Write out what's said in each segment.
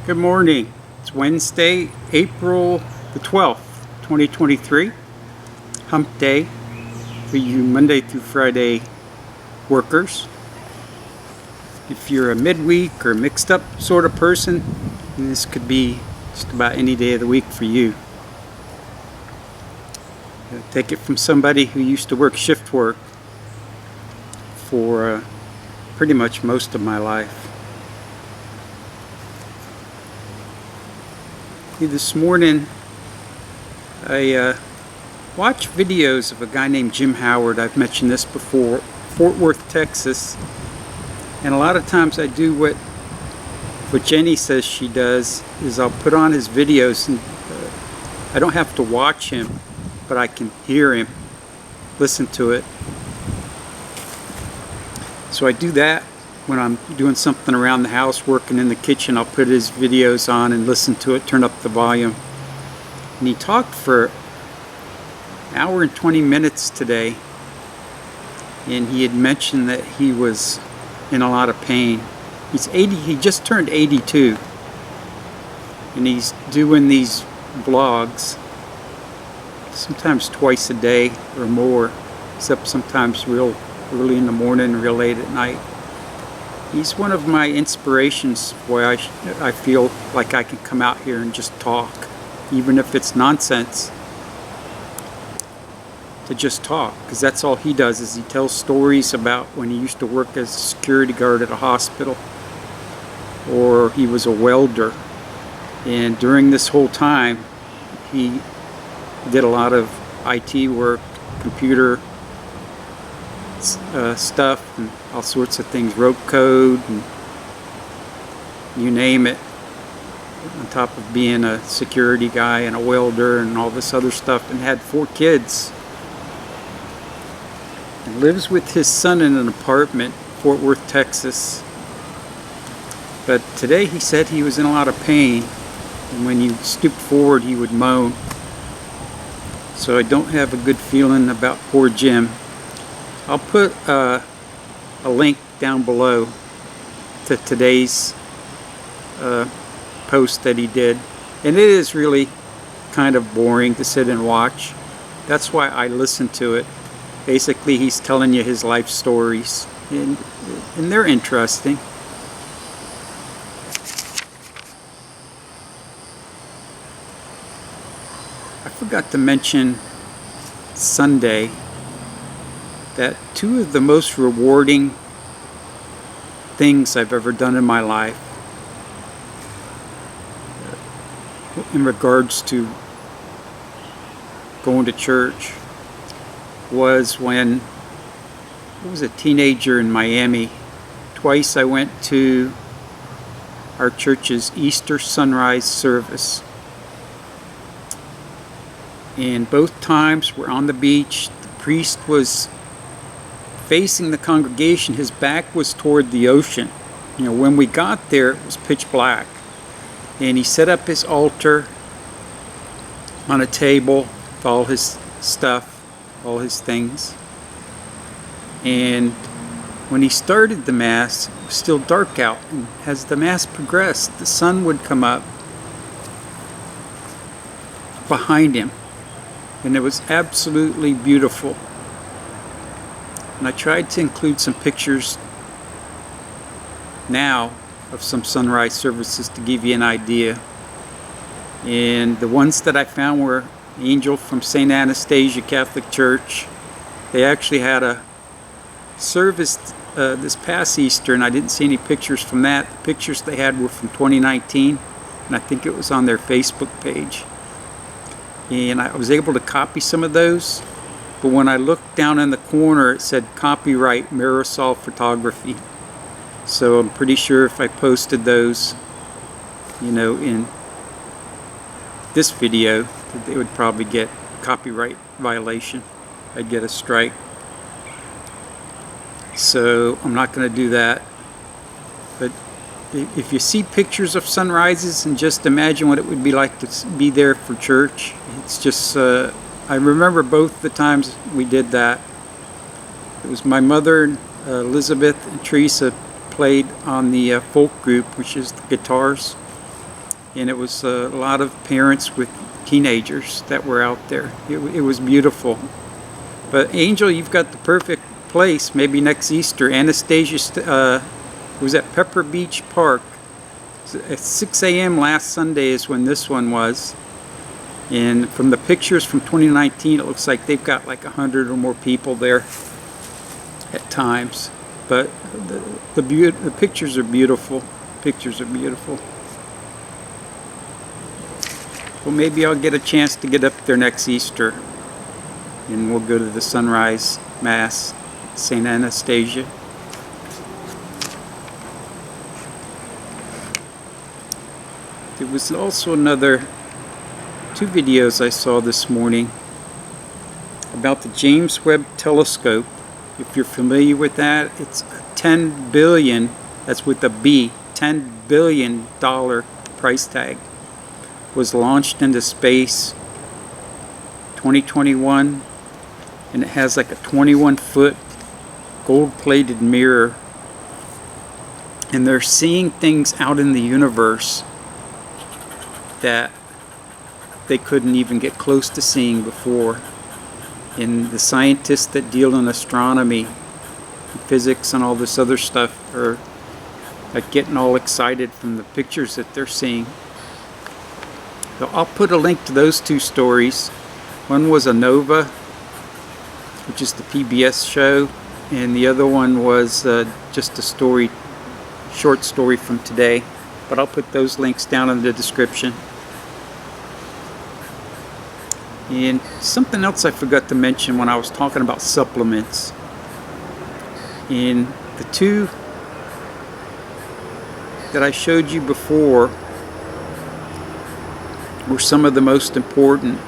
Good morning. It's Wednesday, April the 12th, 2023. Hump day for you Monday through Friday workers. If you're a midweek or mixed up sort of person, this could be just about any day of the week for you. Take it from somebody who used to work shift work for pretty much most of my life. This morning I watched videos of a guy named Jim Howard. I've mentioned this before, Fort Worth, Texas, and a lot of times I do what Jenny says she does, is I'll put on his videos and I don't have to watch him, but I can hear him, listen to it. So I do that when I'm doing something around the house, working in the kitchen. I'll put his videos on and listen to it, turn up the volume. And he talked for an hour and 20 minutes today, and he had mentioned that he was in a lot of pain. He's 80, he just turned 82, and he's doing these vlogs sometimes twice a day or more, except sometimes real early in the morning, real late at night. He's one of my inspirations why I feel like I can come out here and just talk, even if it's nonsense, to just talk, because that's all he does, is he tells stories about when he used to work as a security guard at a hospital, or he was a welder, and during this whole time he did a lot of IT work, computer stuff and all sorts of things, wrote code and you name it, on top of being a security guy and a welder and all this other stuff, and had 4 kids and lives with his son in an apartment, Fort Worth, Texas. But today he said he was in a lot of pain, and when you stooped forward he would moan. So I don't have a good feeling about poor Jim. I'll put a link down below to today's post that he did, and it is really kind of boring to sit and watch. That's why I listen to it. Basically, he's telling you his life stories, and they're interesting. I forgot to mention Sunday that 2 of the most rewarding things I've ever done in my life in regards to going to church was when I was a teenager in Miami. Twice I went to our church's Easter sunrise service, and both times we're on the beach. The priest was facing the congregation, his back was toward the ocean. You know, when we got there it was pitch black, and he set up his altar on a table with all his stuff, all his things, and when he started the Mass it was still dark out, and as the Mass progressed the sun would come up behind him, and it was absolutely beautiful. And I tried to include some pictures now of some sunrise services to give you an idea. And the ones that I found were Angel from St. Anastasia Catholic Church. They actually had a service this past Easter, and I didn't see any pictures from that. The pictures they had were from 2019, and I think it was on their Facebook page. And I was able to copy some of those. But when I looked down in the corner, it said copyright Marisol Photography. So I'm pretty sure if I posted those, you know, in this video, that they would probably get copyright violation. I'd get a strike. So I'm not going to do that. But if you see pictures of sunrises, and just imagine what it would be like to be there for church. It's just I remember both the times we did that. It was my mother, Elizabeth, and Teresa played on the folk group, which is the guitars. and it was a lot of parents with teenagers that were out there. It was beautiful. But Angel, you've got the perfect place. Maybe next Easter. Anastasia was at Pepper Beach Park at 6 a.m. last Sunday is when this one was. And from the pictures from 2019, it looks like they've got like 100 or more people there at times. But the pictures are beautiful. Pictures are beautiful. Well, maybe I'll get a chance to get up there next Easter, and we'll go to the sunrise mass, St. Anastasia. There was also two videos I saw this morning about the James Webb Telescope. If you're familiar with that, it's a 10 billion, that's with a B, $10 billion price tag. Was launched into space 2021, and it has like a 21-foot gold-plated mirror, and they're seeing things out in the universe that they couldn't even get close to seeing before. And the scientists that deal in astronomy, physics, and all this other stuff are like getting all excited from the pictures that they're seeing. So I'll put a link to those two stories. One was ANOVA, which is the PBS show, and the other one was just a short story from today. But I'll put those links down in the description. And something else I forgot to mention when I was talking about supplements. And the two that I showed you before were some of the most important.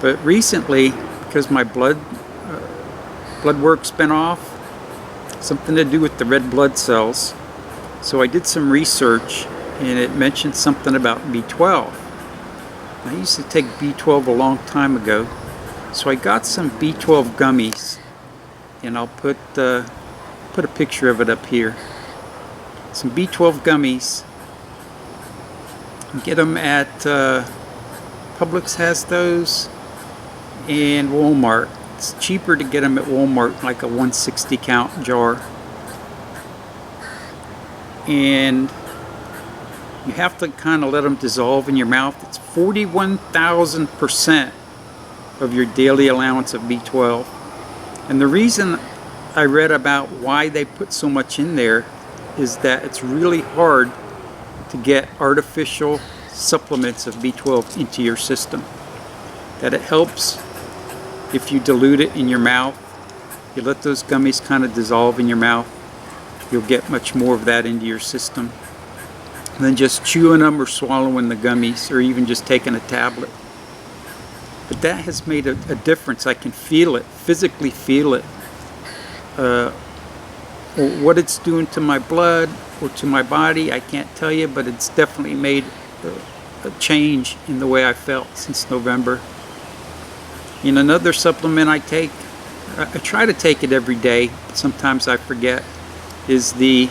But recently, because my blood work's been off, something to do with the red blood cells. So I did some research, and it mentioned something about B12. I used to take B12 a long time ago, so I got some B12 gummies, and I'll put a picture of it up here. Some B12 gummies. Get them at Publix has those, and Walmart. It's cheaper to get them at Walmart, like a 160 count jar. And you have to kind of let them dissolve in your mouth. It's 41,000% of your daily allowance of B12. And the reason I read about why they put so much in there is that it's really hard to get artificial supplements of B12 into your system. That it helps if you dilute it in your mouth. You let those gummies kind of dissolve in your mouth, you'll get much more of that into your system than just chewing them or swallowing the gummies, or even just taking a tablet. But that has made a difference. I can feel it, physically feel it. What it's doing to my blood or to my body, I can't tell you, but it's definitely made a change in the way I felt since November. And another supplement I take, I try to take it every day, but sometimes I forget, is the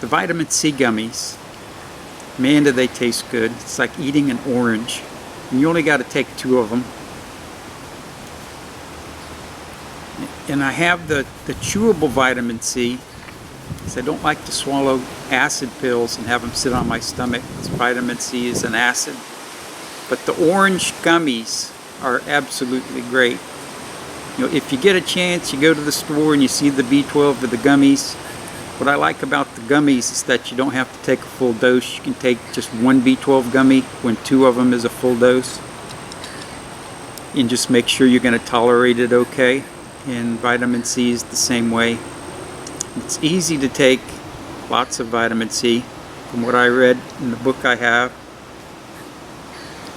vitamin C gummies. Man, do they taste good. It's like eating an orange. And you only got to take 2 of them. And I have the chewable vitamin C, because I don't like to swallow acid pills and have them sit on my stomach, because vitamin C is an acid. But the orange gummies are absolutely great. You know, if you get a chance, you go to the store and you see the B12 or the gummies. What I like about the gummies is that you don't have to take a full dose. You can take just 1 B12 gummy when 2 of them is a full dose. And just make sure you're going to tolerate it okay. And vitamin C is the same way. It's easy to take lots of vitamin C. From what I read in the book I have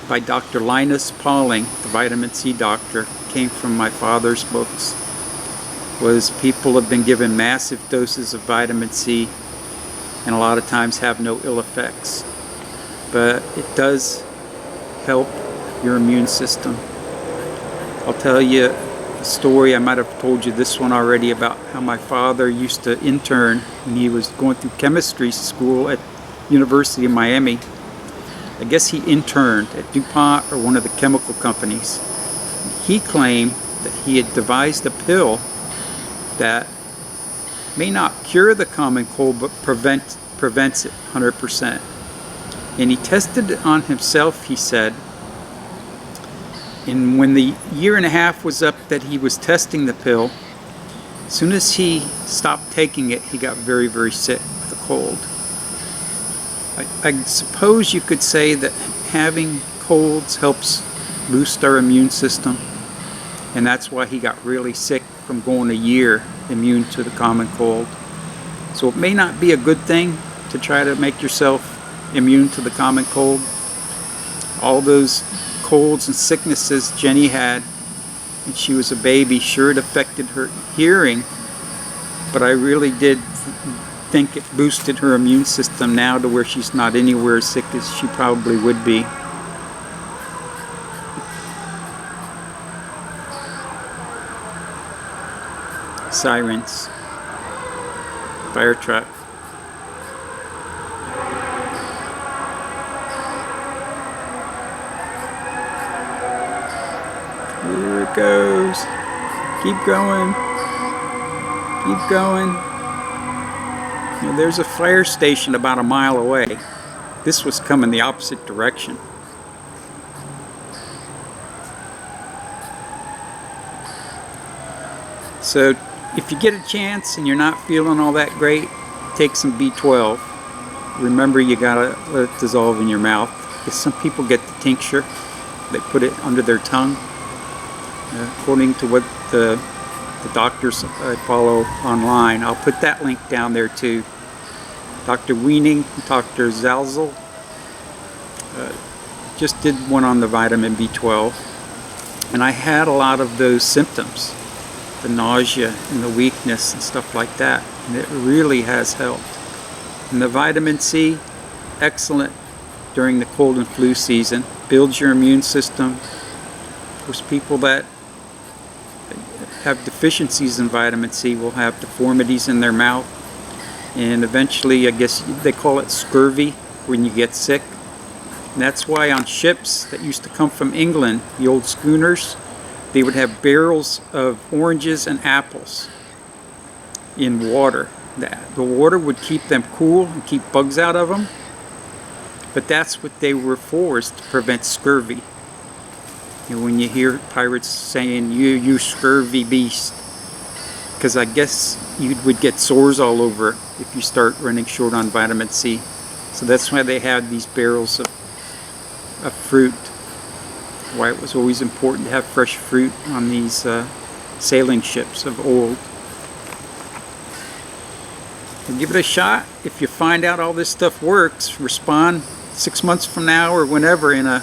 by Dr. Linus Pauling, the vitamin C doctor, came from my father's books, was people have been given massive doses of vitamin C and a lot of times have no ill effects. But it does help your immune system. I'll tell you, the story. I might have told you this one already about how my father used to intern when he was going through chemistry school at University of Miami. I guess he interned at DuPont or one of the chemical companies. He claimed that he had devised a pill that may not cure the common cold but prevents it 100%. And he tested it on himself, he said. And when the year and a half was up that he was testing the pill, as soon as he stopped taking it, he got very, very sick with a cold. I suppose you could say that having colds helps boost our immune system, and that's why he got really sick from going a year immune to the common cold. So it may not be a good thing to try to make yourself immune to the common cold. All those colds and sicknesses Jenny had when she was a baby, sure it affected her hearing, but I really did think it boosted her immune system now to where she's not anywhere as sick as she probably would be. Sirens. Fire truck. Here it goes. Keep going. Keep going. Now, there's a fire station about a mile away. This was coming the opposite direction. So if you get a chance and you're not feeling all that great, take some B12. Remember, you gotta let it dissolve in your mouth. Because some people get the tincture, they put it under their tongue. According to what the doctors I follow online, I'll put that link down there too. Dr. Weening, Dr. Zalzel just did one on the vitamin B12, and I had a lot of those symptoms, the nausea and the weakness and stuff like that, and it really has helped. And the vitamin C, excellent during the cold and flu season, builds your immune system. Of course, people that have deficiencies in vitamin C will have deformities in their mouth, and eventually, I guess they call it scurvy when you get sick. And that's why on ships that used to come from England, the old schooners, they would have barrels of oranges and apples in water. The water would keep them cool and keep bugs out of them, but that's what they were for, is to prevent scurvy. And when you hear pirates saying, you scurvy beast, because I guess you would get sores all over if you start running short on vitamin C. So that's why they had these barrels of fruit. Why it was always important to have fresh fruit on these sailing ships of old. And give it a shot. If you find out all this stuff works, respond 6 months from now or whenever in a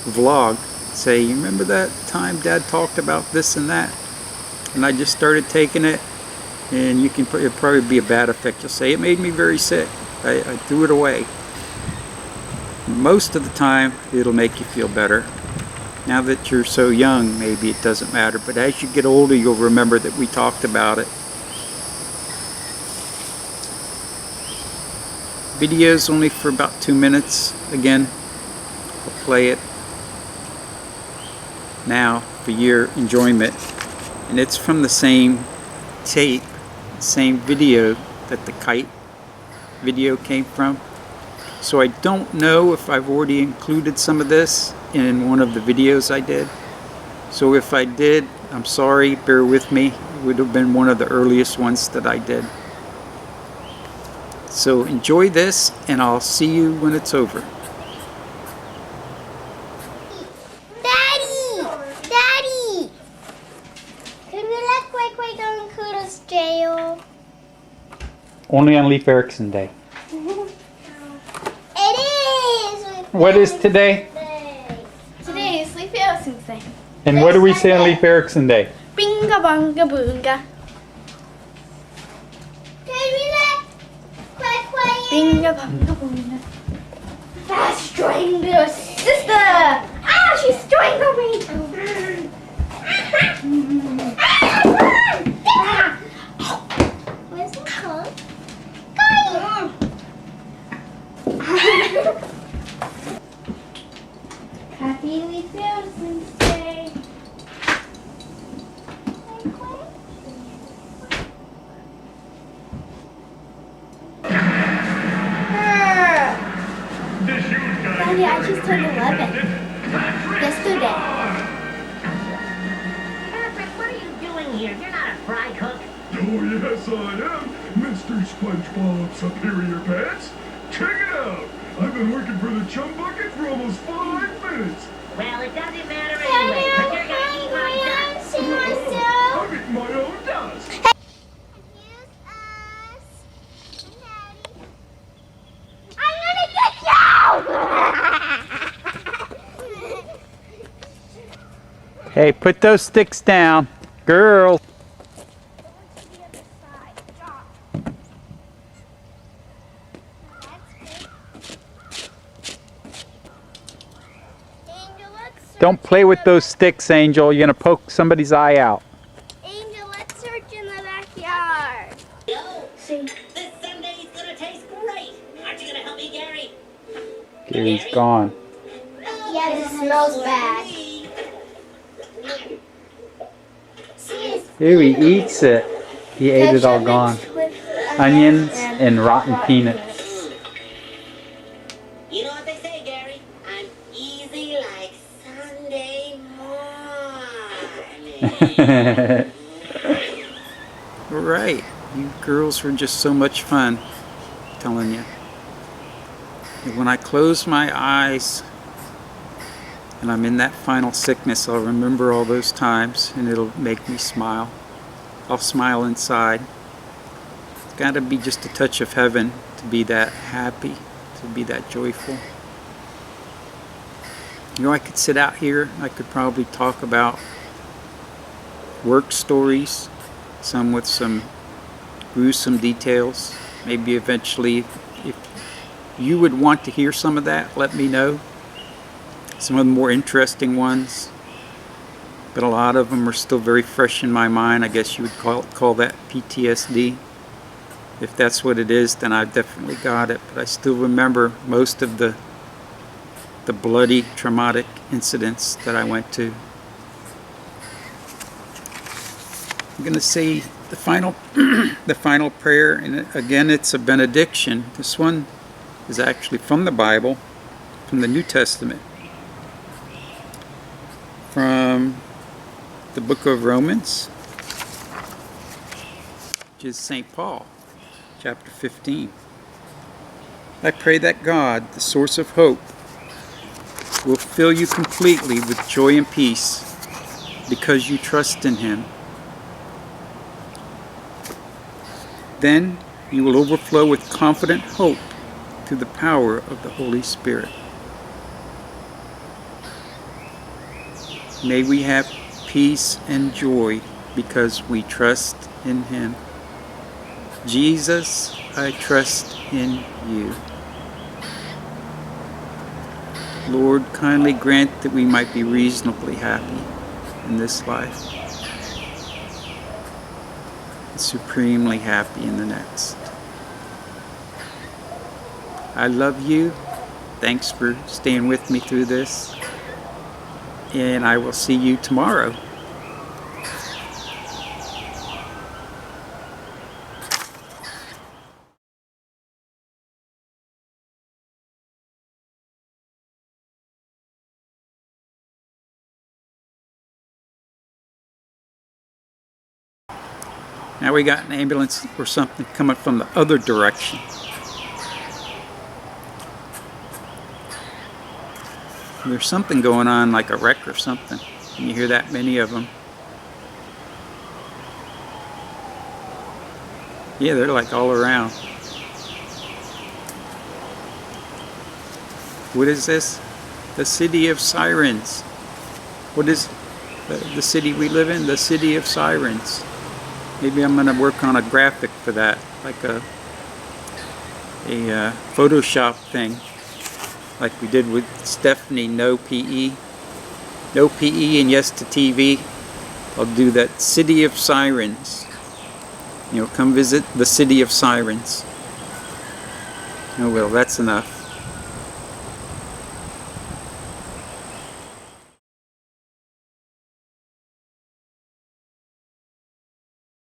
vlog. Say, you remember that time Dad talked about this and that, and I just started taking it, and you can it'll probably be a bad effect. You'll say, it made me very sick. I threw it away. Most of the time it'll make you feel better. Now that you're so young, maybe it doesn't matter, but as you get older, you'll remember that we talked about it. Video's only for about 2 minutes. Again, I'll play it now for your enjoyment, and it's from the same tape, same video that the kite video came from. So I don't know if I've already included some of this in one of the videos I did. So if I did, I'm sorry, bear with me. It would have been one of the earliest ones that I did. So enjoy this, and I'll see you when it's over. Daddy! Could we let Quay go in Kuda's jail? Only on Leif Erikson Day. It is! What is today? Today is Leif Erikson Day. And what do we say on Leif Erikson Day? Binga bunga boonga. Could we let Quay in? Binga bunga boonga. Strangle your sister! Ah, she strangled me! Where's the coat? Guys! Happy Leaf Fields Day. Daddy, I just turned 11. Yesterday. Patrick, what are you doing here? You're not a fry cook. Oh, yes, I am, Mr. SpongeBob Superior Pants. Check it out. I've been working for the chum bucket for almost 5 minutes. Well, it doesn't matter anyway, because you're gonna eat my dust. See myself. I'm eating my own dust. Excuse us. I'm gonna get you! Hey, put those sticks down. Girl. Don't play with those sticks, Angel. You're going to poke somebody's eye out. Angel, let's search in the backyard. Yo, this Sunday's gonna taste great. Aren't you gonna help me, Gary? Gary's gone. Yeah, it smells bad. Ew, he eats it. He ate it all gone. Onions and rotten peanuts. You know what they say, Gary? I'm easy like Sunday morning. Right. You girls were just so much fun. I'm telling you. And when I close my eyes and I'm in that final sickness, I'll remember all those times and it'll make me smile. I'll smile inside. It's got to be just a touch of heaven to be that happy, to be that joyful. You know, I could sit out here, I could probably talk about work stories, some with some gruesome details. Maybe eventually, if you would want to hear some of that, let me know. Some of the more interesting ones, but a lot of them are still very fresh in my mind. I guess you would call that PTSD. If that's what it is, then I've definitely got it. But I still remember most of the bloody, traumatic incidents that I went to. I'm going to say the final the final prayer, and again it's a benediction. This one is actually from the Bible, from the New Testament, from the book of Romans, which is St. Paul, chapter 15. I pray that God, the source of hope, will fill you completely with joy and peace because you trust in Him. Then you will overflow with confident hope through the power of the Holy Spirit. May we have peace and joy because we trust in Him. Jesus, I trust in you. Lord, kindly grant that we might be reasonably happy in this life, and supremely happy in the next. I love you. Thanks for staying with me through this. And I will see you tomorrow. Now we got an ambulance or something coming from the other direction. There's something going on, like a wreck or something. And you hear that many of them. Yeah, they're like all around. What is this? The city of sirens. What is the city we live in? The city of sirens. Maybe I'm going to work on a graphic for that, like a Photoshop thing, like we did with Stephanie, no PE and yes to TV. I'll do that City of Sirens. You know, come visit the City of Sirens. Oh well, that's enough.